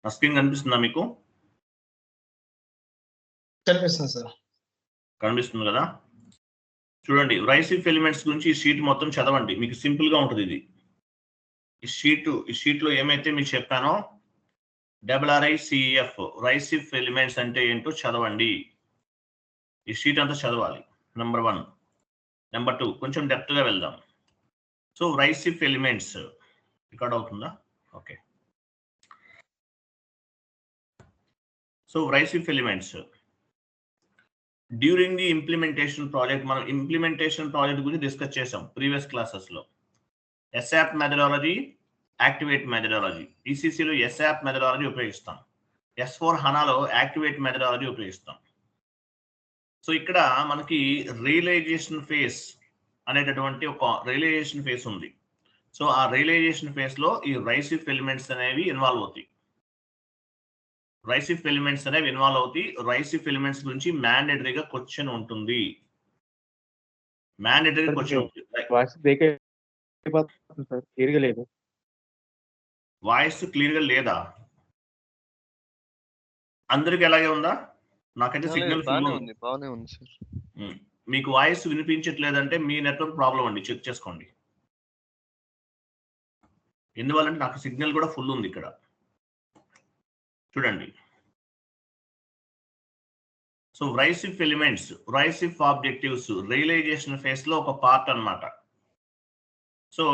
నా స్క్రీన్ కనిపిస్తుందా మీకు? కనిపిస్తుంది సార్. కనిపిస్తుంది కదా? చూడండి, రైసిఫ్ ఎలిమెంట్స్ గురించి ఈ షీట్ మొత్తం చదవండి, మీకు సింపుల్ గా ఉంటుంది ఇది. ఈ షీట్లో ఏమైతే మీకు చెప్పానో RRICEF రైసిఫ్ ఎలిమెంట్స్ అంటే ఏంటో చదవండి. ఈ షీట్ అంతా చదవాలి. నెంబర్ 1. నెంబర్ 2 కొంచెం డెప్త్ గా వెళ్దాం. సో రైసిఫ్ ఎలిమెంట్స్ రికార్డ్ అవుతుందా? Okay. So RICEF elements during the implementation project, మనం ఇంప్లిమెంటేషన్ ప్రాజెక్ట్ గురించి డిస్కస్ చేసాం ప్రీవియస్ క్లాసెస్ లో. SAP methodology, activate methodology. ఈసీసీలో SAP మెథడాలజీ ఉపయోగిస్తాం, S/4HANAలో యాక్టివేట్ మెథడాలజీ ఉపయోగిస్తాం. సో ఇక్కడ మనకి రియలైజేషన్ ఫేస్ అనేటటువంటి ఒక రియలైజేషన్ ఫేస్ ఉంది. సో ఆ రియలైజేషన్ ఫేస్ లో ఈ రైసిఫ్ ఎలిమెంట్స్ అనేవి ఇన్వాల్వ్ అవుతాయి. రైసిఫ్ ఎలిమెంట్స్ గురించి మ్యాండేటరీగా క్వశ్చన్ ఉంటుంది. మ్యాండేటరీ క్వశ్చన్ ఉంటుంది. వాయిస్ క్లియర్ గా లేదా? అందరికి ఎలాగే ఉందా? నాకైతే సిగ్నల్ ఫుల్ ఉంది. బాగానే ఉంది సార్. మీకు వాయిస్ వినిపించట్లేదంటే మీ నెట్వర్క్ ప్రాబ్లం అండి, చెక్ చేసుకోండి. ఎందువల్లంటే నాకు సిగ్నల్ కూడా ఫుల్ ఉంది ఇక్కడ. చూడండి, so RICEF elements, RICEF objectives realization phase లో ఒక పార్ట్ అన్నమాట. సో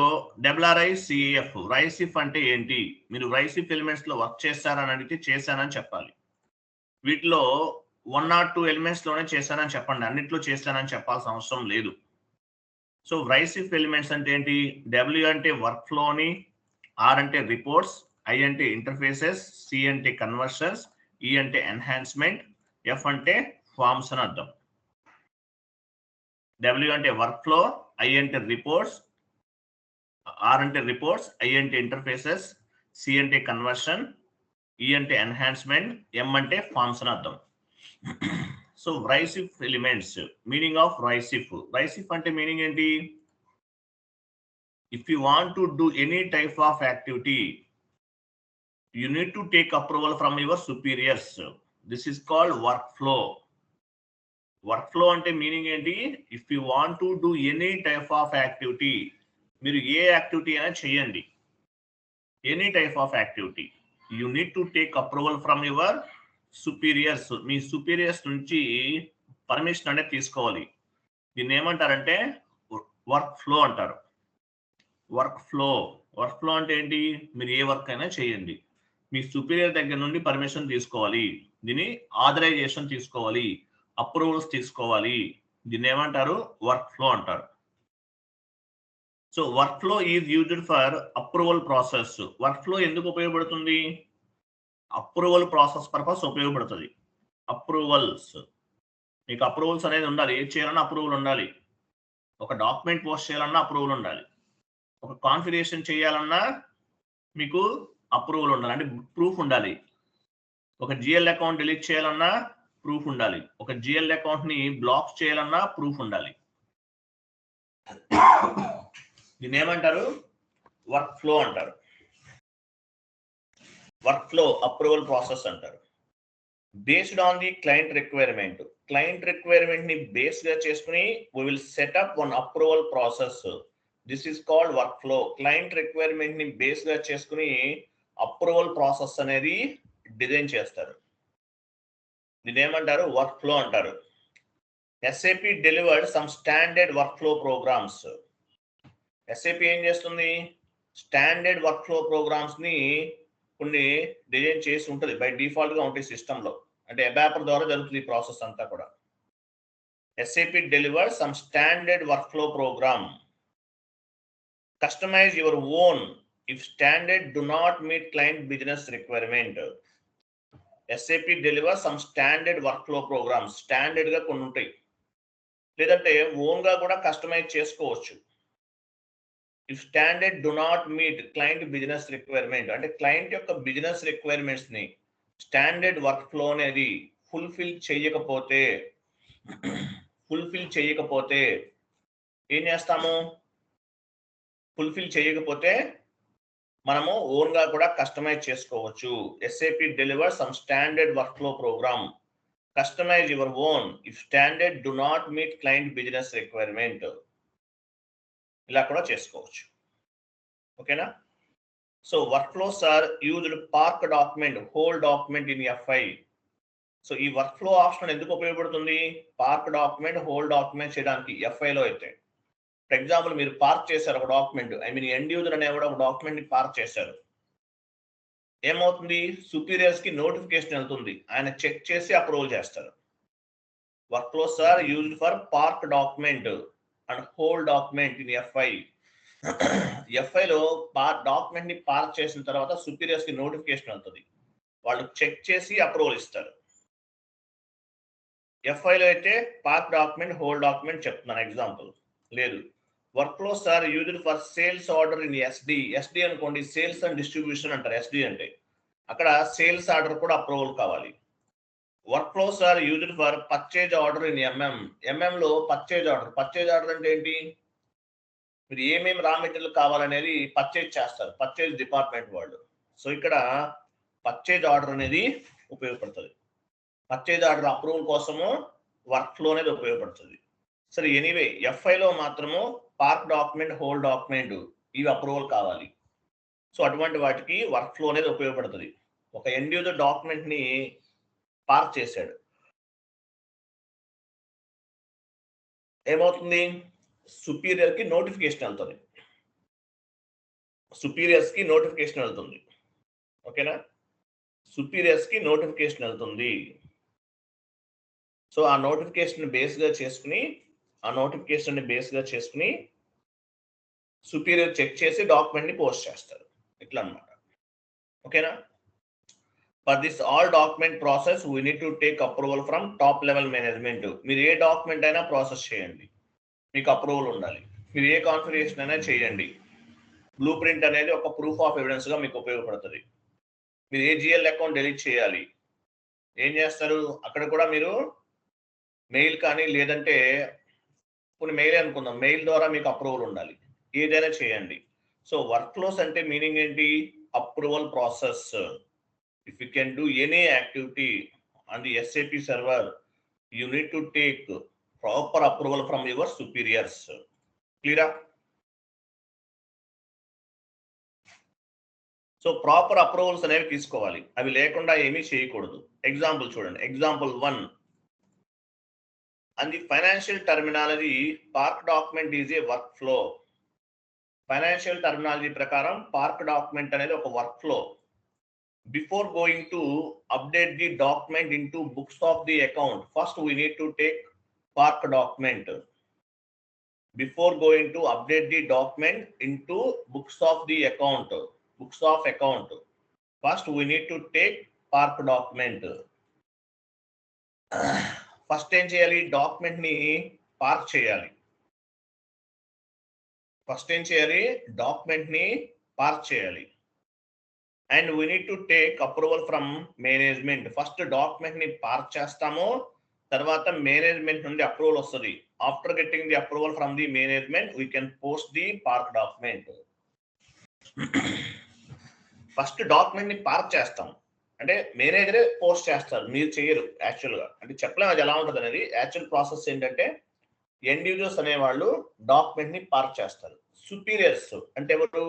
RRICEF రైసిఫ్ అంటే ఏంటి? మీరు రైసిఫ్ ఎలిమెంట్స్ లో వర్క్ చేస్తారని అడిగితే చేశానని చెప్పాలి. వీటిలో 1 or 2 ఎలిమెంట్స్ లోనే చేశానని చెప్పండి, అన్నిట్లో చేశానని చెప్పాల్సిన అవసరం లేదు. సో రైసిఫ్ ఎలిమెంట్స్ అంటే ఏంటి? W అంటే వర్క్ ఫ్లోని, R అంటే రిపోర్ట్స్, I అంటే ఇంటర్ఫేసెస్, C అంటే కన్వర్షన్స్, E అంటే ఎన్హాన్స్మెంట్, F అంటే ఫార్మ్స్ అని అర్థం. W అంటే వర్క్ ఫ్లో, I అంటే రిపోర్ట్స్, R అంటే రిపోర్ట్స్, I అంటే ఇంటర్ఫేసెస్, C అంటే కన్వర్షన్, E అంటే ఎన్హాన్స్మెంట్, M అంటే ఫార్మ్స్ అని అర్థం. So RICEF elements, meaning of RICEF. RICEF అంటే మీనింగ్ ఏంటి? If you want to do any type of activity, you need to take approval from your superiors. This is called workflow. Workflow అంటే meaning ఏంటి? If you want to do any type of activity, మీరు ఏ activity అయినా చేయండి, any type of activity, you need to take approval from your superiors. Me superiors నుంచి permission అనేది తీసుకోవాలి. దీన్ని ఏమంటారంటే వర్క్ ఫ్లో అంటారు. వర్క్ ఫ్లో అంటే ఏంటి? మీరు ఏ వర్క్ అయినా చేయండి, మీ సుపీరియర్ దగ్గర నుండి పర్మిషన్ తీసుకోవాలి, దీన్ని ఆథరైజేషన్ తీసుకోవాలి, అప్రూవల్స్ తీసుకోవాలి. దీన్ని ఏమంటారు? వర్క్ ఫ్లో అంటారు. So work flow is used for approval process. Work flow ఎందుకు ఉపయోగపడుతుంది? అప్రూవల్ ప్రాసెస్ పర్పస్ ఉపయోగపడుతుంది. అప్రూవల్స్, మీకు అప్రూవల్స్ అనేది ఉండాలి. ఏది చేయాలన్నా అప్రూవల్ ఉండాలి. ఒక డాక్యుమెంట్ పోస్ట్ చేయాలన్నా అప్రూవల్ ఉండాలి. ఒక కాన్ఫిగరేషన్ చేయాలన్నా మీకు అప్రూవల్ ఉండాలి, అంటే ప్రూఫ్ ఉండాలి. ఒక GL అకౌంట్ డిలీట్ చేయాలన్నా ప్రూఫ్ ఉండాలి. ఒక GL అకౌంట్ ని బ్లాక్ చేయాలన్నా ప్రూఫ్ ఉండాలి. దీన్ని ఏమంటారు? వర్క్ ఫ్లో అంటారు. వర్క్ ఫ్లో అప్రూవల్ ప్రాసెస్ అంటారు. Based on the client requirement, client requirement ని బేస్ గా చేసుకుని we will set up one approval process. This is called work flow. Client requirement ని బేస్ గా చేసుకుని అప్రూవల్ ప్రాసెస్ అనేది design చేస్తారు. దీన్ని ఏమంటారు? వర్క్ ఫ్లో అంటారు. SAP delivered some standard workflow programs. SAP ఏం చేస్తుంది? స్టాండర్డ్ వర్క్ ఫ్లో ప్రోగ్రామ్స్ ని కొన్ని డిజైన్ చేసి ఉంటుంది, బై డిఫాల్ట్ గా ఉంటాయి సిస్టమ్ లో, అంటే ABAP ద్వారా జరుగుతుంది ఈ ప్రాసెస్ అంతా కూడా. SAP delivered some standard workflow program. Customize your own if standard do not meet client business requirement. SAP delivers some standard workflow programs. Standard గా కొన్ని ఉంటాయి, లేదంటే ఓన్ గా కూడా కస్టమైజ్ చేసుకోవచ్చు. If standard do not meet client business requirement, అంటే client యొక్క business requirements ని స్టాండర్డ్ వర్క్ ఫ్లో అనేది ఫుల్ఫిల్ చేయకపోతే ఏం చేస్తాము? ఫుల్ఫిల్ చేయకపోతే మనము ఓన్ గా కూడా కస్టమైజ్ చేసుకోవచ్చు. SAP delivers some standard workflow program. Customize your own if standard do not meet client business requirement. ఇలా కూడా చేసుకోవచ్చు. ఓకేనా? So workflows are used park document, hold document in FI. So ఈ వర్క్ఫ్లో ఆప్షన్ ఎందుకు ఉపయోగపడుతుంది? Park document, hold document చేయడానికి FI లో అయితే. ఫర్ ఎగ్జాంపుల్ మీరు పార్క్ చేశారు ఒక డాక్యుమెంట్, ఎండ్ యూజర్ అనేవాడు ఒక డాక్యుమెంట్ ని పార్క్ చేశారు. ఏమవుతుంది? సుపీరియర్స్ కి నోటిఫికేషన్ వెళ్తుంది, ఆయన చెక్ చేసి అప్రూవల్ చేస్తారు. Workflows are used for park document and hold document in FI. FI లో డాక్యుమెంట్ ని పార్క్ చేసిన తర్వాత సుపీరియర్స్ కి నోటిఫికేషన్ వెళ్తుంది, వాళ్ళు చెక్ చేసి అప్రూవల్ ఇస్తారు. FI లో అయితే పార్క్ డాక్యుమెంట్, హోల్ డాక్యుమెంట్ చెప్తున్నాను ఎగ్జాంపుల్. లేదు, workflows are used for sales order in SD అనుకోండి, సేల్స్ అండ్ డిస్ట్రిబ్యూషన్ అంటారు. SD అంటే అక్కడ సేల్స్ ఆర్డర్ కూడా అప్రూవల్ కావాలి. Workflows are used for purchase order in MM లో పర్చేజ్ ఆర్డర్ అంటే ఏంటి? మీరు ఏమేమి రా మెటీరియల్ కావాలనేది పర్చేజ్ చేస్తారు, పర్చేజ్ డిపార్ట్మెంట్ వాళ్ళు. సో ఇక్కడ పర్చేజ్ ఆర్డర్ అనేది ఉపయోగపడుతుంది. పర్చేజ్ ఆర్డర్ అప్రూవల్ కోసము వర్క్ఫ్లో అనేది ఉపయోగపడుతుంది. సరే, ఎనీవే FI లో మాత్రము పార్క్ డాక్యుమెంట్, హోల్ డాక్యుమెంట్ ఇవి అప్రూవల్ కావాలి. సో అటువంటి వాటికి వర్క్ఫ్లో అనేది ఉపయోగపడుతుంది. ఒక ఎండ్ యూజర్ డాక్యుమెంట్ ని పార్క్ చేశాడు, ఏమవుతుంది? సుపీరియర్ కి నోటిఫికేషన్ వెళ్తుంది, ఓకేనా? సుపీరియర్స్ కి నోటిఫికేషన్ వెళ్తుంది. సో ఆ నోటిఫికేషన్ బేస్ గా చేసుకుని సుపీరియర్ చెక్ చేసి డాక్యుమెంట్ ని పోస్ట్ చేస్తారు. ఇట్లా అన్నమాట. ఓకేనా? For this all document process we need to take approval from top level management. మీరు ఏ డాక్యుమెంట్ అయినా ప్రాసెస్ చేయండి, మీకు అప్రూవల్ ఉండాలి. మీరు ఏ కాన్ఫిగరేషన్ అయినా చేయండి, బ్లూ ప్రింట్ అనేది ఒక ప్రూఫ్ ఆఫ్ ఎవిడెన్స్ గా మీకు ఉపయోగపడుతుంది. మీరు ఏ GL అకౌంట్ డిలీట్ చేయాలి, ఏం చేస్తారు? అక్కడ కూడా మీరు మెయిల్ కానీ, లేదంటే కొన్ని మెయిల్ అనుకుందాం, మెయిల్ ద్వారా మీకు అప్రూవల్ ఉండాలి. ఏదైనా చేయండి. సో వర్క్ఫ్లోస్ అంటే మీనింగ్ ఏంటి? Approval process. If you can do any activity on the SAP server, you need to take proper approval from your superiors. క్లియరా? సో ప్రాపర్ అప్రూవల్స్ అనేవి తీసుకోవాలి, అవి లేకుండా ఏమీ చేయకూడదు. ఎగ్జాంపుల్ చూడండి, example 1. And the financial terminology, park document is a workflow. Financial terminology ప్రకారం park document అనేది ఒక workflow. Before going to update the document into books of the account, first we need to take park document. Before going to update the document into books of account, first we need to take park document. First ఏం చేయాలి? Document ని park చేయాలి. And we need to take approval from management. First document ని park చేస్తాము, తర్వాత management నుండి approval వస్తుంది. After getting the approval from the management we can post the park document. First document ని పార్క్ చేస్తాం అంటే మేనేజరే పోస్ట్ చేస్తారు, మీరు చేయరు యాక్చువల్గా. అంటే చెప్పలేము అది ఎలా ఉంటుంది అనేది. యాక్చువల్ ప్రాసెస్ ఏంటంటే ఎండ్ యూజర్స్ అనేవాళ్ళు డాక్యుమెంట్ ని పార్క్ చేస్తారు. సుపీరియర్స్ అంటే ఎవరు?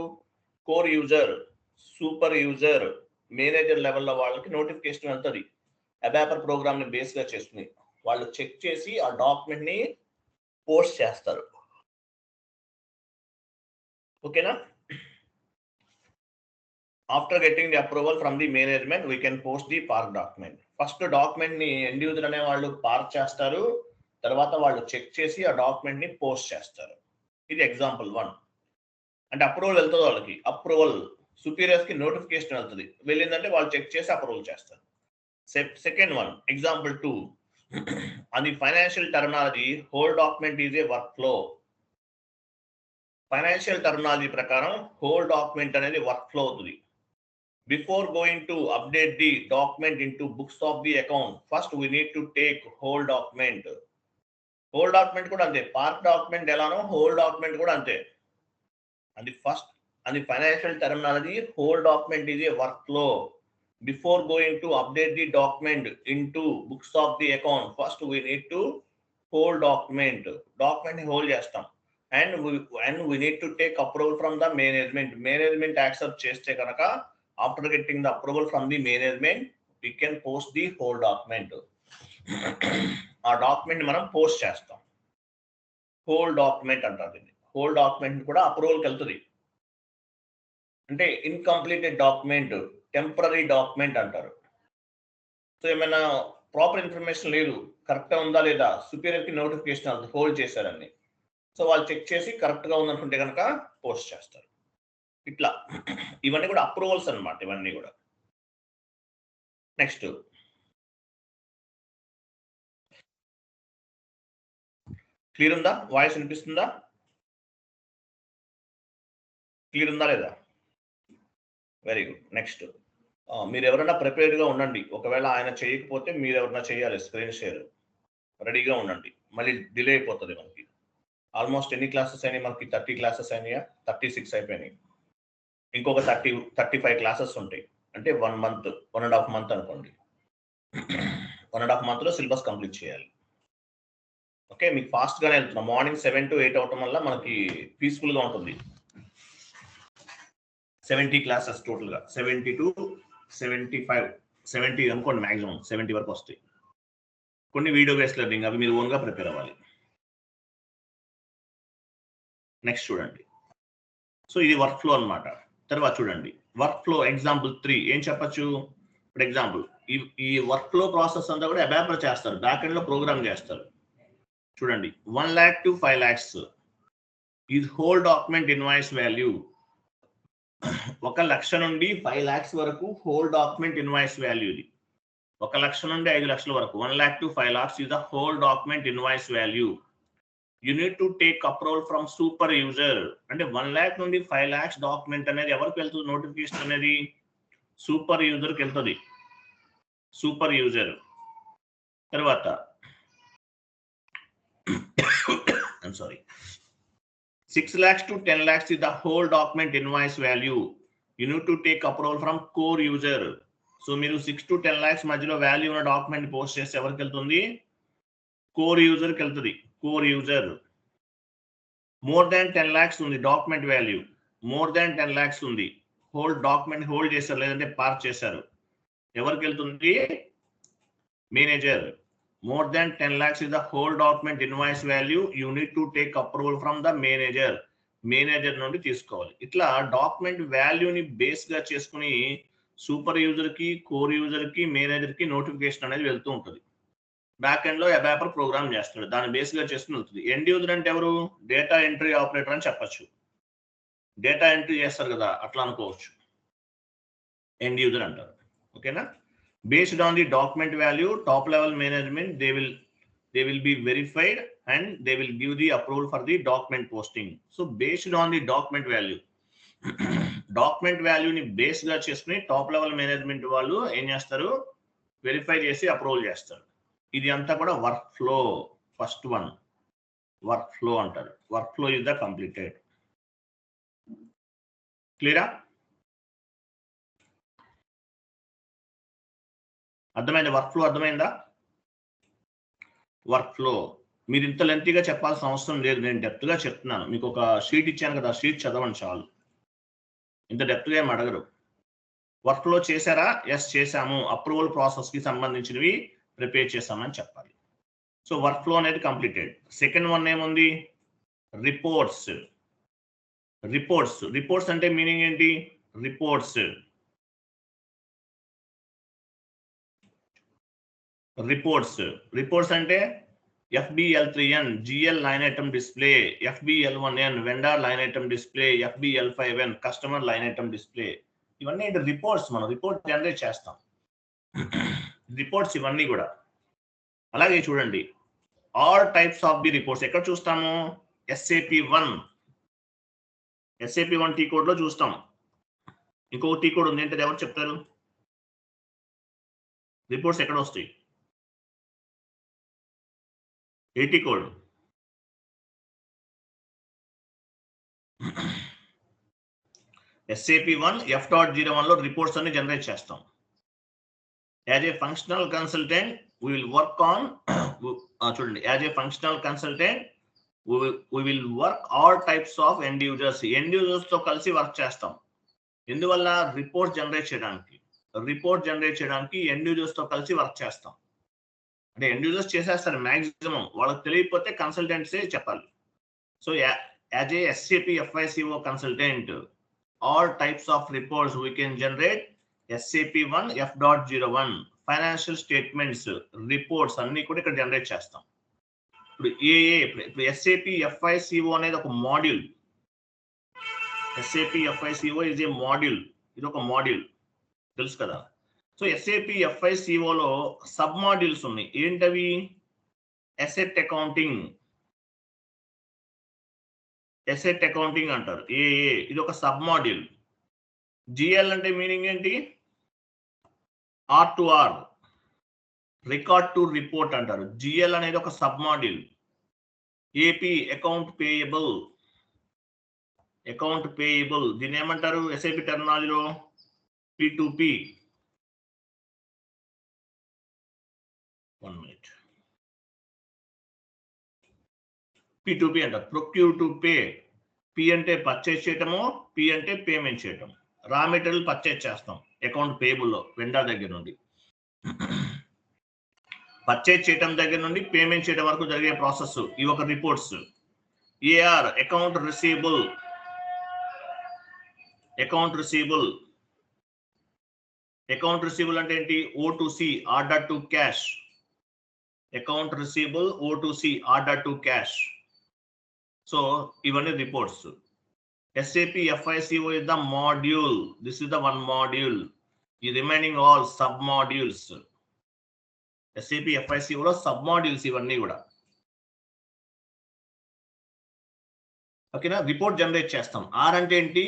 Core user, super user, manager లెవెల్లో వాళ్ళకి నోటిఫికేషన్ వెళ్తుంది. అబాపర్ ప్రోగ్రామ్ ని బేస్ గా చేసుకుని వాళ్ళు చెక్ చేసి ఆ డాక్యుమెంట్ ని పోస్ట్ చేస్తారు. ఓకేనా? After getting the approval from the management, we can post the park document. First document ని ఎండ్ యూజర్ అనే వాళ్ళు పార్క్ చేస్తారు, తర్వాత వాళ్ళు చెక్ చేసి ఆ డాక్యుమెంట్ ని పోస్ట్ చేస్తారు. ఇది ఎగ్జాంపుల్ 1. అంటే అప్రూవల్ వెళ్తుంది వాళ్ళకి, అప్రూవల్ సుపీరియర్స్ కి నోటిఫికేషన్ వెళ్తుంది, వెళ్ళిందంటే వాళ్ళు చెక్ చేసి అప్రూవల్ చేస్తారు. Second 1, example 2. On the financial terminology, whole document is a workflow. Financial terminology ప్రకారం హోల్ డాక్యుమెంట్ అనేది వర్క్ఫ్లో అవుతుంది. Before going to update the document into books of the account, first we need to take whole document. Whole document కూడా అంతే, park document ఎలానో whole document కూడా అంతే. అది first and the financial terminology, whole document is a workflow. Before going to update the document into books of the account, first we need to hold document hold చేస్తాం, and we need to take approval from the management accept చేస్తే కనుక after getting the approval from the management we can post the whole document. ఆ document మనం post చేస్తాం, whole document అంటారు దీన్ని. Whole document కూడా అప్రూవల్కి వెళ్తుంది. అంటే ఇన్కంప్లీటెడ్ డాక్యుమెంట్, టెంపరీ డాక్యుమెంట్ అంటారు. సో ఏమైనా ప్రాపర్ ఇన్ఫర్మేషన్ లేదు, కరెక్ట్గా ఉందా లేదా, సుపీరియర్కి నోటిఫికేషన్ అవుతుంది హోల్డ్ చేశారని. సో వాళ్ళు చెక్ చేసి కరెక్ట్గా ఉందనుకుంటే కనుక పోస్ట్ చేస్తారు. ఇట్లా ఇవన్నీ కూడా అప్రూవల్స్ అన్నమాట, ఇవన్నీ కూడా. నెక్స్ట్ క్లియర్ ఉందా? వాయిస్ వినిపిస్తుందా? క్లియర్ ఉందా లేదా? Very good. నెక్స్ట్ మీరు ఎవరైనా ప్రిపేర్డ్గా ఉండండి. ఒకవేళ ఆయన చేయకపోతే మీరు ఎవరైనా చేయాలి. స్క్రీన్ షేర్ రెడీగా ఉండండి, మళ్ళీ డిలే అయిపోతుంది మనకి. ఆల్మోస్ట్ ఎన్ని క్లాసెస్ అయినాయి మనకి? 30 క్లాసెస్ అయినాయా? 36 అయిపోయినాయి. ఇంకొక 35 క్లాసెస్ ఉంటాయి. అంటే 1 మంత్, 1.5 మంత్ అనుకోండి. 1.5 మంత్లో సిలబస్ కంప్లీట్ చేయాలి. ఓకే, మీకు ఫాస్ట్గానే వెళ్తున్నాం. మార్నింగ్ 7 to 8 అవటం వల్ల మనకి పీస్ఫుల్గా ఉంటుంది. 70 క్లాసెస్ టోటల్గా, 70 to 75, 70 అనుకోండి, మ్యాక్సిమం 70 వరకు వస్తాయి. కొన్ని వీడియో బేస్డ్ లెర్నింగ్, అవి మీరు ఓన్గా ప్రిపేర్ అవ్వాలి. నెక్స్ట్ చూడండి. సో ఇది వర్క్ ఫ్లో అనమాట. తర్వాత చూడండి వర్క్ ఫ్లో ఎగ్జాంపుల్ 3 ఏం చెప్పచ్చు? ఫర్ ఎగ్జాంపుల్ ఈ వర్క్ ఫ్లో ప్రాసెస్ అంతా కూడా అబాప్లో చేస్తారు, బ్యాక్ ఎండ్ లో ప్రోగ్రామ్ చేస్తారు. చూడండి 1 lakh to 5 lakhs ఇది హోల్ డాక్యుమెంట్ ఇన్వాయిస్ వాల్యూ. 1 లక్ష నుండి 5 lakhs వరకు హోల్ డాక్యుమెంట్ ఇన్వాయిస్ వాల్యూ ఇది. 1 లక్ష నుండి 5 లక్షల వరకు 1 lakh to 5 lakhs is the whole document invoice value. You need to take approval from super user. అంటే 1 lakh నుండి 5 lakhs డాక్యుమెంట్ అనేది ఎవరికి వెళ్తుంది? నోటిఫికేషన్ అనేది సూపర్ యూజర్కి వెళ్తుంది. Super user. తర్వాత I'm sorry, 6 lakhs to 10 lakhs is the whole document invoice value. You need to take approval from core user. So మీరు 6 to 10 lakhs మధ్యలో వాల్యూ ఉన్న డాక్యుమెంట్ పోస్ట్ చేస్తే ఎవరికి వెళ్తుంది? కోర్ యూజర్కి వెళ్తుంది. Core user. More than 10 lakhs ఉంది document value, more than 10 lakhs ఉంది, hold document hold చేశారు లేదంటే పార్క్ చేశారు, ఎవరికి వెళ్తుంది? Manager. More than 10 lakhs is the whole document invoice value. You need to take approval from the manager. Manager నుండి తీసుకోవాలి. ఇట్లా డాక్యుమెంట్ వాల్యూని బేస్ గా చేసుకుని సూపర్ యూజర్ కి, కోర్ యూజర్ కి, మేనేజర్ కి నోటిఫికేషన్ అనేది వెళ్తూ ఉంటుంది. బ్యాక్ ఎండ్ లో అబాపర్ ప్రోగ్రామ్ చేస్తాడు, దాన్ని బేస్ గా చేసుకుని వెళ్తుంది. ఎండ్ యూజర్ అంటే ఎవరు? డేటా ఎంట్రీ ఆపరేటర్ అని చెప్పచ్చు. డేటా ఎంట్రీ చేస్తారు కదా, అట్లా అనుకోవచ్చు, ఎండ్ యూజర్ అంటారు. ఓకేనా? based on the document value, top level management they will be verified and they will give the approval for the document posting. So based on the document value document value ni base ga cheskuni top level management వాళ్ళు ఏం చేస్తారు? Verify చేసి approval చేస్తారు. ఇది అంతా కూడా work flow. First one work flow అంటారు. Work flow is the completed. క్లియరా? అర్థమైందా? వర్క్ ఫ్లో అర్థమైందా? వర్క్ ఫ్లో మీరు ఇంత లెంతీగా చెప్పాల్సిన అవసరం లేదు, నేను డెప్త్ గా చెప్తున్నాను. మీకు ఒక షీట్ ఇచ్చాను కదా, షీట్ చదవండి చాలు, ఇంత డెప్త్ గా ఏం అడగరు. వర్క్ ఫ్లో చేశారా? ఎస్ చేశాము, అప్రూవల్ ప్రాసెస్ కి సంబంధించినవి ప్రిపేర్ చేశామని చెప్పాలి. సో వర్క్ ఫ్లో అనేది కంప్లీటెడ్. సెకండ్ వన్ ఏముంది? రిపోర్ట్స్. రిపోర్ట్స్ రిపోర్ట్స్ అంటే మీనింగ్ ఏంటి? రిపోర్ట్స్ రిపోర్ట్స్ రిపోర్ట్స్ అంటే FBL3N GL line item display, FBL1N vendor line item display, FBL5N customer line item display. ఇవన్నీ రిపోర్ట్స్. మనం రిపోర్ట్ జనరేట్ చేస్తాం, reports ఇవన్నీ కూడా. అలాగే చూడండి all types of the reports ఎక్కడ చూస్తాము? SAP1 టీ కోడ్ లో చూస్తాం. ఇంకొక టీ కోడ్ ఉంది అంటే ఎవరు చెప్తారు? రిపోర్ట్స్ ఎక్కడ వస్తాయి? AT code. SAP1 F.01 లో రిపోర్ట్స్ అన్ని జనరేట్ చేస్తాం. As a functional consultant we will work on చూడండి, as a functional consultant we will work all types of end users తో కలిసి వర్క్ చేస్తాం. ఎందువల్ల? రిపోర్ట్ జనరేట్ చేయడానికి ఎండ్ యూజర్స్ తో కలిసి వర్క్ చేస్తాం. అంటే ఎండ్ యూజర్స్ చేసేస్తారు మాక్సిమం, వాళ్ళకి తెలియకపోతే కన్సల్టెంట్సే చెప్పాలి. So as a SAP FICO consultant all types of reports we can generate. SAP1 F.01 financial statements reports అన్ని కూడా ఇక్కడ జనరేట్ చేస్తాం. ఇప్పుడు ఇప్పుడు SAP FICO అనేది ఒక module. SAP FICO is a module, ఇది ఒక మాడ్యూల్, తెలుసు కదా. సో SAP FICO లో సబ్ మాడ్యూల్స్ ఉన్నాయి. ఏంటవి? అసెట్ అకౌంటింగ్ అంటారు. ఇది ఒక సబ్ మాడ్యూల్. GL అంటే మీనింగ్ ఏంటి? R2R, రికార్డ్ టు రిపోర్ట్ అంటారు. GL అనేది ఒక sub module. AP account payable, దీన్ని ఏమంటారు SAP టెర్మినాలజీలో? P2P. 1 minute. P2P అంటారు. Procure to pay. P అంటే పర్చేస్ చేయటము, P అంటే పేమెంట్ చేయటం. రా మెటీరియల్ పర్చేస్ చేస్తాం అకౌంట్ పేయబుల్లో వెండర్ దగ్గర నుండి. పర్చేస్ చేయటం దగ్గర నుండి పేమెంట్ చేయడం వరకు జరిగే ప్రాసెస్ ఇవి ఒక రిపోర్ట్స్. AR అకౌంట్ రిసీబుల్ అంటే ఏంటి? O2C order to cash. Account రిసీబుల్ O2C order to cash. So ఇవన్నీ reports. SAP FICO is the module. This is the one module. The remaining all sub modules. SAP FICO లో sub modules ఇవన్నీ కూడా. ఓకేనా? Report generate చేస్తాం. R అంటే ఏంటి?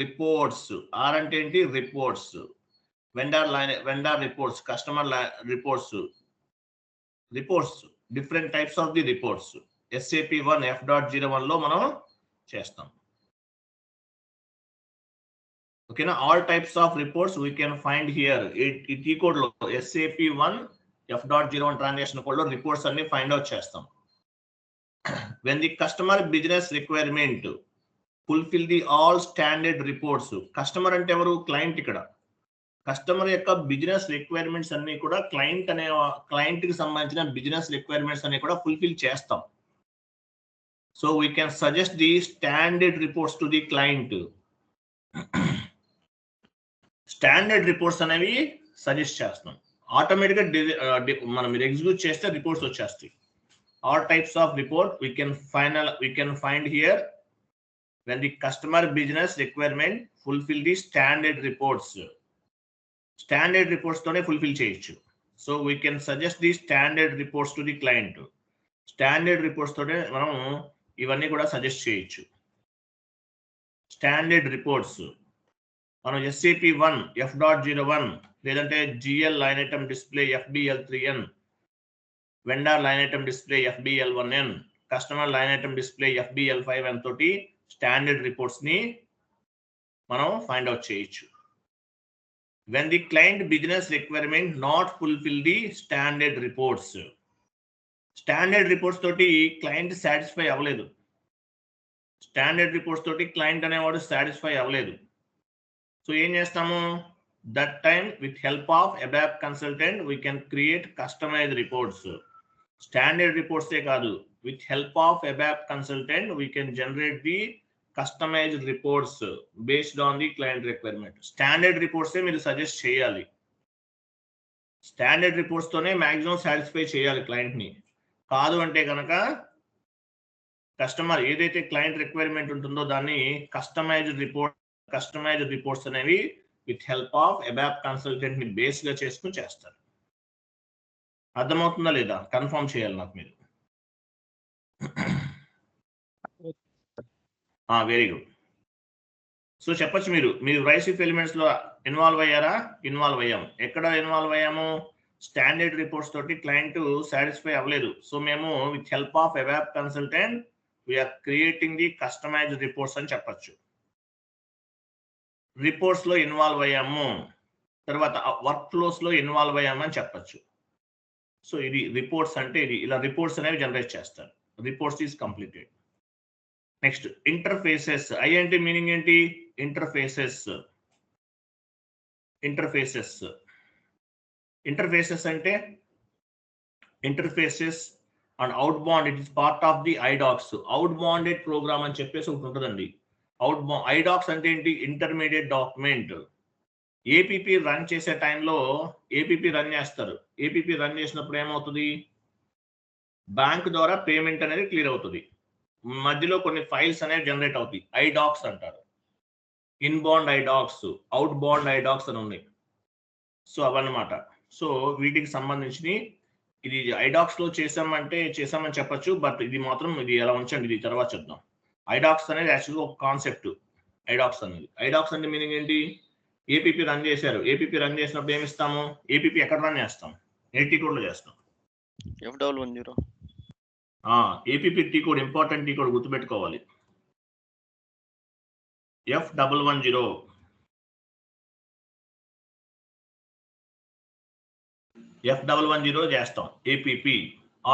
Reports. Vendor reports, customer reports, different types of the reports SAP1 F.01 లో మనం చేస్తాం. ఓకేనా? All types of reports we can find here. ఈ టీ కోడ్ లో SAP1 F.01 ట్రాన్సాక్షన్ కోడ్ లో రిపోర్ట్స్ అన్ని ఫైండ్ అవుట్ చేస్తాం. When the customer business requirement fulfil the all standard reports. Customer అంటే ఎవరు? క్లయింట్. ఇక్కడ కస్టమర్ యొక్క బిజినెస్ రిక్వైర్మెంట్స్ అన్ని కూడా క్లయింట్ కి సంబంధించిన బిజినెస్ రిక్వైర్మెంట్స్ అన్ని కూడా ఫుల్ఫిల్ చేస్తాం. So we can suggest the standard reports to the client. Standard reports అనేవి సజెస్ట్ చేస్తాం. ఆటోమేటిక్గా మనం మీరు ఎగ్జిక్యూట్ చేస్తే రిపోర్ట్స్ వచ్చేస్తాయి. All types of report we can find here when the customer business requirement fulfil the standard reports. Standard reports తోనే fulfil చేయొచ్చు. So we can suggest the standard reports to the client. Standard reports తోనే మనం ఇవన్నీ కూడా suggest చేయొచ్చు. Standard reports మనం SAP1 F.01 లేదంటే GL line item display FBL3N, vendor line item display FBL1N, customer line item display FBL5N తోటి standard reports ని మనం ఫైండ్ అవుట్ చేయొచ్చు. When the client business requirement not fulfil the standard reports. Standard reports తోటి client satisfy అవ్వలేదు. Standard reports తోటి client అనేవాడు satisfy అవ్వలేదు. So ఏం చేస్తాము? That time with help of ABAP consultant we can create customized reports. Standard రిపోర్ట్సే కాదు, with help of ABAP consultant we can generate the customized reports based on the client requirement. Standard రిపోర్ట్సే మీరు suggest చేయాలి. Standard reports తోనే maximum satisfy చేయాలి client ని. కాదు అంటే కనుక కస్టమర్ ఏదైతే క్లయింట్ రిక్వైర్మెంట్ ఉంటుందో దాన్ని కస్టమైజ్డ్ రిపోర్ట్స్ అనేవి with help of ABAP consultant ని బేస్ గా చేసుకుని చేస్తారు. అర్థమవుతుందా లేదా? కన్ఫర్మ్ చేయాలి నాకు మీరు. Very good. సో చెప్పచ్చు మీరు రైసిఫ్ ఎలిమెంట్స్ లో ఇన్వాల్వ్ అయ్యారా? ఇన్వాల్వ్ అయ్యాము. ఎక్కడ ఇన్వాల్వ్ అయ్యాము? స్టాండర్డ్ రిపోర్ట్స్ తోటి క్లయింట్ సాటిస్ఫై అవ్వలేదు. సో మేము with help of ABAP consultant we are creating the customized reports అని చెప్పచ్చు. రిపోర్ట్స్ లో ఇన్వాల్వ్ అయ్యాము, తర్వాత వర్క్ ఫ్లోస్ లో ఇన్వాల్వ్ అయ్యాము అని చెప్పచ్చు. సో ఇది రిపోర్ట్స్ అంటే ఇది ఇలా రిపోర్ట్స్ అనేవి జనరేట్ చేస్తారు. Reports is completed. Next interfaces. I అంటే మీనింగ్ ఏంటి? ఇంటర్ఫేసెస్. ఇంటర్ఫేసెస్ ఇంటర్ఫేసెస్ అంటే interfaces and outbound. It is part of the IDocs. Out bounded program అని చెప్పేసి ఒకటి ఉంటుందండి. ఐడాక్స్ అంటే ఏంటి? Intermediate document. ఏపీపీ రన్ చేసే టైంలో ఏపీపీ రన్ చేస్తారు. ఏపీపీ రన్ చేసినప్పుడు ఏమవుతుంది? బ్యాంక్ ద్వారా పేమెంట్ అనేది క్లియర్ అవుతుంది. మధ్యలో కొన్ని ఫైల్స్ అనేవి జనరేట్ అవుతాయి. ఐడాక్స్ అంటారు. Inbound IDocs, outbound IDocs అని ఉన్నాయి. సో అవన్నమాట. సో వీటికి సంబంధించి ఇది ఐడాక్స్ లో చేసామని చెప్పొచ్చు. బట్ ఇది మాత్రం ఇది ఎలా ఉంచండి, ఇది తర్వాత చూద్దాం. ఐడాక్స్ అనేది యాక్చువల్గా ఒక కాన్సెప్ట్. ఐడాక్స్ అంటే మీనింగ్ ఏంటి? ఏపీపీ రన్ చేశారు. ఏపీపీ రన్ చేసినప్పుడు ఏమి ఇస్తాము? ఏపీపీ ఎక్కడ రన్ చేస్తాం? ఏ టీ కోడ్ లో చేస్తాం. F110. APP T code, important T code గుర్తుపెట్టుకోవాలి. F110. F110 చేస్తాం. APP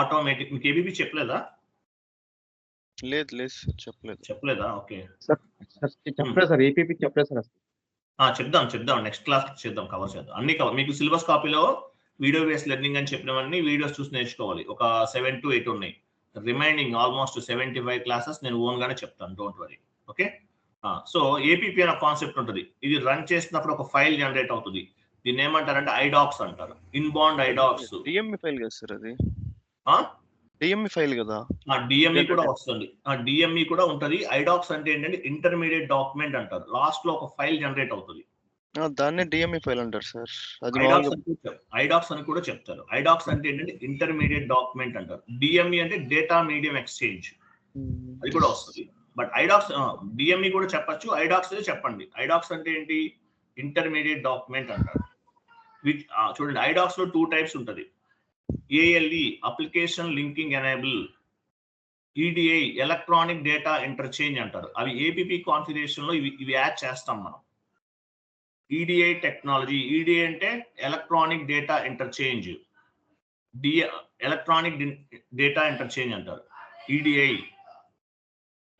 automatic. మీకు ఏపీపీ చెప్పలేదా? లేదు చెప్పలేదా? ఓకే సార్ చెప్పలేదు సార్. ఏపీపీ చెప్పలేదు సార్. చెప్దాం నెక్స్ట్ క్లాస్ చేద్దాం, కవర్ చేద్దాం. అన్ని కవర్. మీకు సిలబస్ కాపీలో వీడియో బేస్డ్ లెర్నింగ్ అని చెప్పినవన్నీ వీడియోస్ చూసి నేర్చుకోవాలి. ఒక 7 to 8 ఉన్నాయి. రిమైనింగ్ ఆల్మోస్ట్ 75 క్లాసెస్ నేను ఓన్ గానే చెప్తాను, don't worry. Okay. So APP అనే కాన్సెప్ట్ ఉంటుంది. ఇది రన్ చేసినప్పుడు ఒక ఫైల్ జనరేట్ అవుతుంది. దీన్ని ఏమంటారంటే ఐడాక్స్ అంటారు. Inbound ఐడాక్స్. డిఎంఈ ఫైల్ కదా సార్ అది? డిఎంఈ ఫైల్ కదా? డిఎంఈ కూడా వస్తుంది. డిఎంఈ కూడా ఉంటది. ఐడాక్స్ అంటే ఏంటంటే ఇంటర్మీడియట్ డాక్యుమెంట్ అంటారు. లాస్ట్ లో ఒక ఫైల్ జనరేట్ అవుతుంది. దాన్నే డిఎంఈ ఫైల్ అంటారు సార్. అది ఐడాక్స్ అని కూడా చెప్తారు. ఐడాక్స్ అంటే ఏంటంటే ఇంటర్మీడియట్ డాక్యుమెంట్ అంటారు. డిఎంఈ అంటే డేటా మీడియం ఎక్స్చేంజ్, అది కూడా వస్తుంది. బట్ ఐడాక్స్ డిఎంఈ కూడా చెప్పచ్చు, ఐడాక్స్ చెప్పండి. ఐడాక్స్ అంటే ఏంటి? ఇంటర్మీడియట్ డాక్యుమెంట్ అంటారు. చూడండి, ఐడాక్స్ లో 2 టైప్స్ ఉంటుంది. ALE application linking enable, EDI electronic data interchange అంటారు. అవి ఏపీపీ కాన్ఫిగరేషన్ లో ఇవి యాడ్ చేస్తాం మనం. EDI technology. EDI అంటే electronic data interchange. Electronic data interchange అంటారు EDI.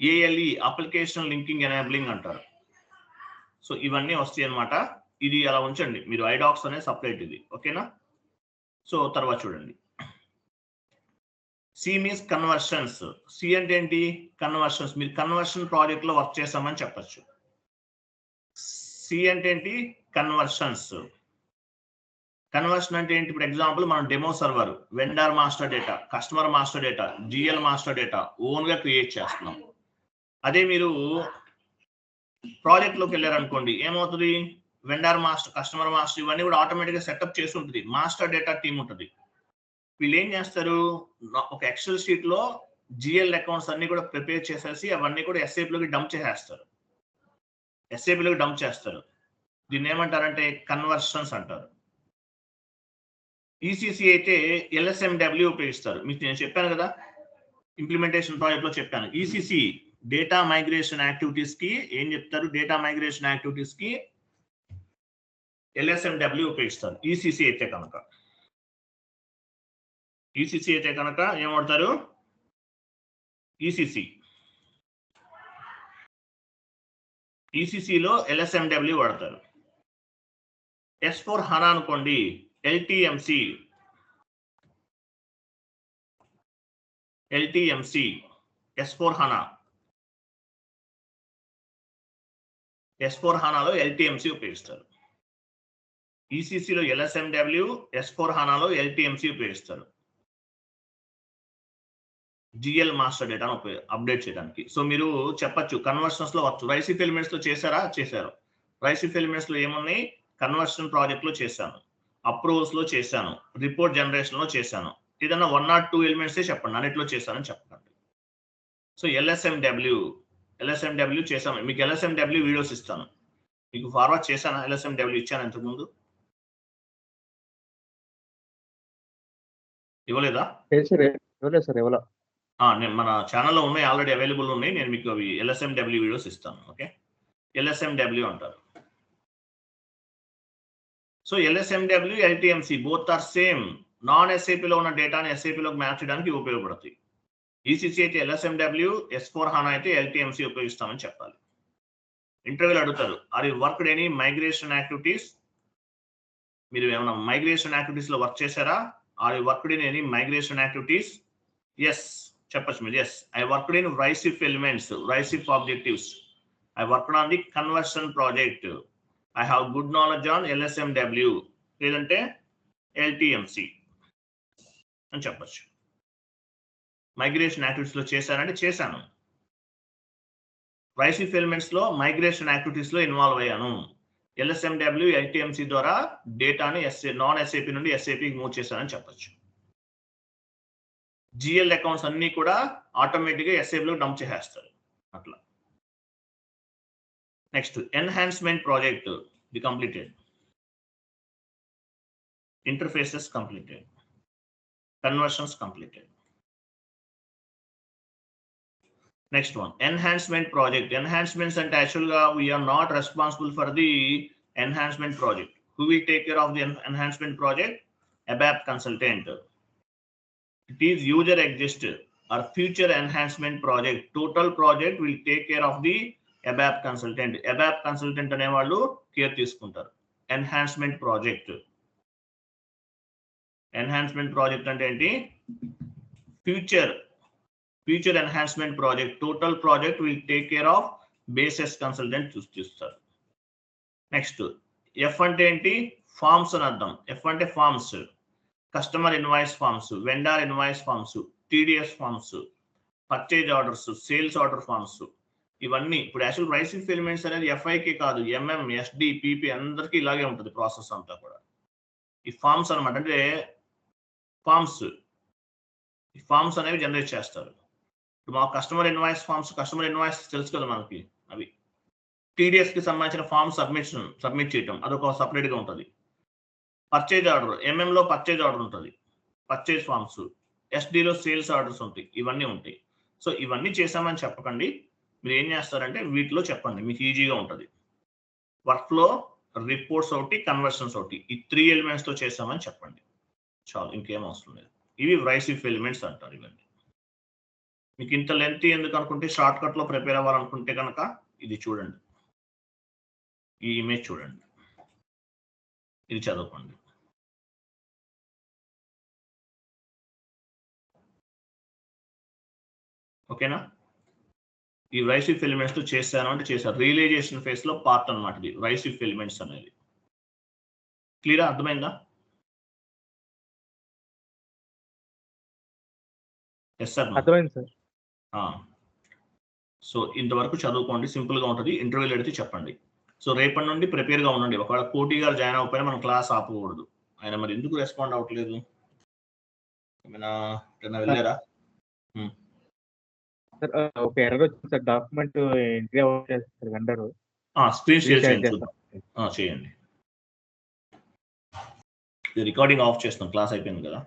ALE application linking enabling అంటారు. సో ఇవన్నీ వస్తాయి అన్నమాట. ఇది అలా ఉంచండి మీరు. ఐడాక్స్ అనే సపరేట్ ఇది. ఓకేనా? సో తర్వాత చూడండి, సి మీన్స్ కన్వర్షన్స్. సి అంటే ఏంటి? కన్వర్షన్స్. మీరు కన్వర్షన్ ప్రాజెక్ట్ లో వర్క్ చేసామని చెప్పచ్చు. సి అంటే ఏంటి? కన్వర్షన్స్. కన్వర్షన్ అంటే ఏంటి? ఇప్పుడు ఎగ్జాంపుల్ మనం demo server, vendor master data, customer master data, GL master data own గా క్రియేట్ చేస్తున్నాం. అదే మీరు ప్రాజెక్ట్ లోకి వెళ్ళారనుకోండి, ఏమవుతుంది? వెండర్ మాస్టర్, కస్టమర్ మాస్టర్ ఇవన్నీ కూడా ఆటోమేటిక్ గా సెటప్ చేసి ఉంటుంది. మాస్టర్ డేటా టీమ్ ఉంటుంది. వీళ్ళు ఏం చేస్తారు? ఒక ఎక్సెల్ షీట్ లో GL అకౌంట్స్ అన్ని కూడా ప్రిపేర్ చేసేసి అవన్నీ కూడా SAP లోకి డంప్ చేస్తారు. దీన్ని ఏమంటారంటే కన్వర్షన్స్ అంటారు. ECC అయితే LSMW ఉపయోగిస్తారు. మీకు నేను చెప్పాను కదా, ఇంప్లిమెంటేషన్ ప్రాజెక్ట్ లో చెప్పాను. ECC డేటా మైగ్రేషన్ యాక్టివిటీస్ కి ఏం చెప్తారు? డేటా మైగ్రేషన్ యాక్టివిటీస్ కి LSMW ఉపయోగిస్తారు. ECC అయితే కనుక ఏం వాడతారు? ECC లో LSMW వాడతారు. S4 HANA అనుకోండి, LTMC. S4 HANAలో LTMC ఉపయోగిస్తారు. ECC లో LSMW, S4 HANAలో LTMC ఉపయోగిస్తారు. GL మాస్టర్ డేటాను అప్డేట్ చేయడానికి. సో మీరు చెప్పచ్చు కన్వర్షన్స్ లో వచ్చు. రైసిఫ్ ఎలిమెంట్స్ లో చేశారు. రైసిఫ్ ఎలిమెంట్స్ లో ఏమున్నాయి? కన్వర్షన్ ప్రాజెక్ట్ లో చేశాను, అప్రూవల్స్ లో చేశాను, రిపోర్ట్ జనరేషన్ లో చేశాను. ఏదన్నా 1 or 2 ఎలిమెంట్స్ చెప్పండి, అన్నిట్లో చేశానని చెప్పండి. సో LSMW చేశాను. మీకు LSMW వీడియోస్ ఇస్తాను. మీకు ఫార్వర్డ్ చేశాను. LSMW ఇచ్చాను ఇంతకుముందు, ఇవ్వలేదా? మన ఛానల్లో ఉన్నాయి, ఆల్రెడీ అవైలబుల్ ఉన్నాయి. నేను మీకు అవి LSMW వీడియోస్ ఇస్తాను. ఓకే, LSMW అంటారు. So LSMW, LTMC both are same. Non ఎస్ఏపిలో ఉన్న డేటాని ఎస్ఏపిలోకి మ్యాప్ చేయడానికి ఉపయోగపడతాయి. ECC అయితే LSMW, S4HANA అయితే LTMC ఉపయోగిస్తామని చెప్పాలి. ఇంటర్వ్యూలు అడుగుతారు, are you worked any migration activities? మీరు ఏమైనా మైగ్రేషన్ యాక్టివిటీస్ లో వర్క్ చేశారా? Are you worked in any migration activities? Yes చెప్పచ్చు మీరు. Yes, I worked in RISE-IF elements, RISE-IF objectives. I worked on the conversion project. I have good knowledge on LSMW లేదంటే LTMC అని చెప్పచ్చు. Migration activities లో చేశానంటే చేశాను. RISE-IF elements లో migration activities లో ఇన్వాల్వ్ అయ్యాను. LSMW, LTMC ద్వారా డేటాని నాన్ SAP నుండి SAPకి మూవ్ చేశానని చెప్పచ్చు. GL అకౌంట్స్ అన్ని కూడా ఆటోమేటిక్గా SAPలో డంప్ చేసేస్తారు అట్లా. Next enhancement project, the completed. Interfaces completed, conversions completed. Next one, enhancement project. Enhancements and actually we are not responsible for the enhancement project. Who will take care of the enhancement project? ABAP consultant. It is user exist or future enhancement project. Total project will take care of the ABAP consultant. ABAP consultant ane vallu care తీసుకుంటారు. Enhancement project. Enhancement project అంటే ఏంటి? Future enhancement project. Total project will take care of basis consultant చూస్తారు. Next F అంటే ఏంటి? Forms అని అర్థం. F అంటే forms, customer invoice forms, vendor invoice forms, TDS forms, purchase orders, sales order forms. ఇవన్నీ ఇప్పుడు యాక్చువల్ RISE-IF ఎలిమెంట్స్ అనేది FIకి కాదు, MM, SD, PP అందరికీ ఇలాగే ఉంటుంది ప్రాసెస్ అంతా కూడా. ఈ ఫార్మ్స్ అనమాట. అంటే ఫార్మ్స్ అనేవి జనరేట్ చేస్తారు. మా customer invoice forms, customer invoice తెలుసు కదా మనకి, అవి TDS కి సంబంధించిన ఫార్మ్ సబ్మిట్ చేయటం అదొక సపరేట్ గా ఉంటుంది. పర్చేజ్ ఆర్డర్, MM లో పర్చేజ్ ఆర్డర్ ఉంటుంది, పర్చేజ్ ఫార్మ్స్, SD లో సేల్స్ ఆర్డర్స్ ఉంటాయి, ఇవన్నీ ఉంటాయి. సో ఇవన్నీ చేసామని చెప్పకండి, మీరు ఏం చేస్తారంటే వీటిలో చెప్పండి, మీకు ఈజీగా ఉంటుంది. వర్క్ ఫ్లో, రిపోర్ట్స్ ఒకటి, కన్వర్షన్స్ ఒకటి, ఈ 3 ఎలిమెంట్స్ తో చేసామని చెప్పండి చాలు, ఇంకేం అవసరం లేదు. ఇవి RISE-IF ఎలిమెంట్స్ అంటారు. ఇవన్నీ మీకు ఇంత లెంత్ ఎందుకు అనుకుంటే, షార్ట్ కట్ లో ప్రిపేర్ అవ్వాలనుకుంటే కనుక ఇది చూడండి, ఈ ఇమేజ్ చూడండి, ఇది చదువుకోండి. ఓకేనా? ఈ RISE-IF ఎలిమెంట్స్ తో చేశాను అంటే చేశారు. రియలైజేషన్ ఫేజ్ లో పార్ట్ అనమాట ఇది RISE-IF ఎలిమెంట్స్ అనేది. క్లియరా? అర్థమైందా? ఎస్ సార్, అర్థమైంది సార్. సో ఇంతవరకు చదువుకోండి, సింపుల్ గా ఉంటుంది. ఇంటర్వ్యూలు అడిగితే చెప్పండి. సో రేపటి నుండి ప్రిపేర్ గా ఉండండి. ఒకవేళ కోటి గారు జాయిన్ అవ్వకపోయినా మనం క్లాస్ ఆపకూడదు. ఆయన మరి ఎందుకు రెస్పాండ్ అవ్వట్లేదు? ఏమైనా వెళ్ళారా? సార్ ఒక ఎర్రర్ వచ్చింది సార్, డాక్యుమెంట్ ఎంట్రీ అవ్వట్లేదు సార్. వెండర్ స్క్రీన్ షేర్ చేయండి. చేయండి. రికార్డింగ్ ఆఫ్ చేస్తాం, క్లాస్ అయిపోయింది కదా.